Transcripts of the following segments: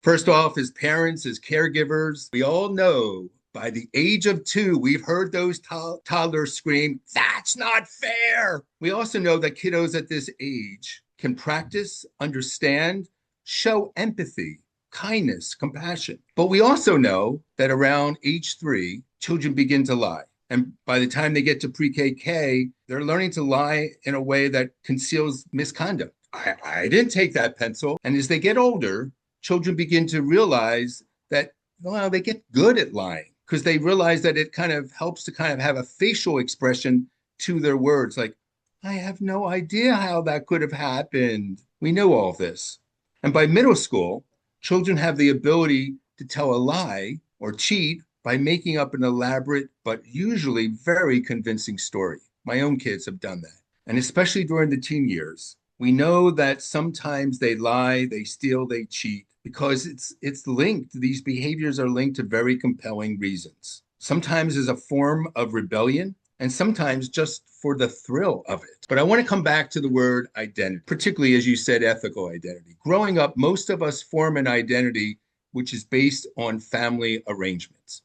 First off, as parents, as caregivers, we all know by the age of 2, we've heard those toddlers scream, "That's not fair." We also know that kiddos at this age can practice, understand, show empathy, kindness, compassion. But we also know that around age 3, children begin to lie. And by the time they get to pre-KK, they're learning to lie in a way that conceals misconduct. I didn't take that pencil. And as they get older, children begin to realize that, well, they get good at lying because they realize that it kind of helps to kind of have a facial expression to their words, like, I have no idea how that could have happened. We know all this. And by middle school, children have the ability to tell a lie or cheat by making up an elaborate but usually very convincing story. My own kids have done that. And especially during the teen years, we know that sometimes they lie, they steal, they cheat because it's linked. These behaviors are linked to very compelling reasons. Sometimes as a form of rebellion, and sometimes just for the thrill of it. But I want to come back to the word identity, particularly as you said, ethical identity. Growing up, most of us form an identity which is based on family arrangements.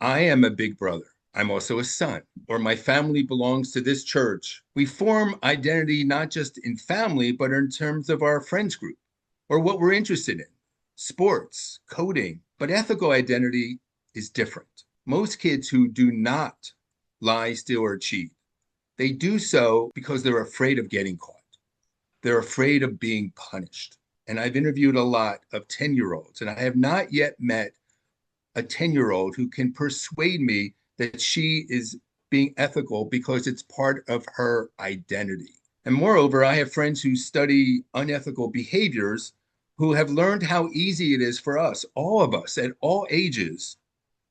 I am a big brother. I'm also a son, or my family belongs to this church. We form identity not just in family, but in terms of our friends group or what we're interested in, sports, coding. But ethical identity is different. Most kids who do not lie, steal, or cheat, they do so because they're afraid of getting caught. They're afraid of being punished. And I've interviewed a lot of 10-year-olds, and I have not yet met a 10-year-old who can persuade me that she is being ethical because it's part of her identity. And moreover, I have friends who study unethical behaviors who have learned how easy it is for us, all of us at all ages,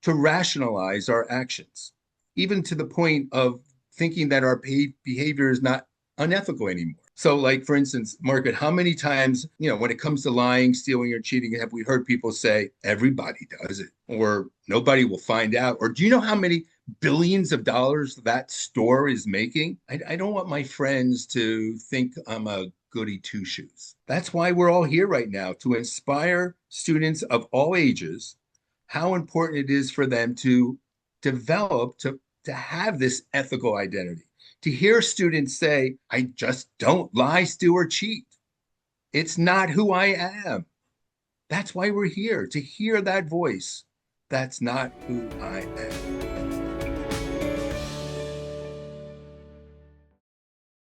to rationalize our actions, even to the point of thinking that our behavior is not unethical anymore. So like, for instance, Margaret, how many times, when it comes to lying, stealing, or cheating, have we heard people say, everybody does it, or nobody will find out? Or do you know how many billions of dollars that store is making? I don't want my friends to think I'm a goody two-shoes. That's why we're all here right now, to inspire students of all ages how important it is for them to develop, to have this ethical identity. To hear students say, I just don't lie, steal, or cheat. It's not who I am. That's why we're here, to hear that voice. That's not who I am.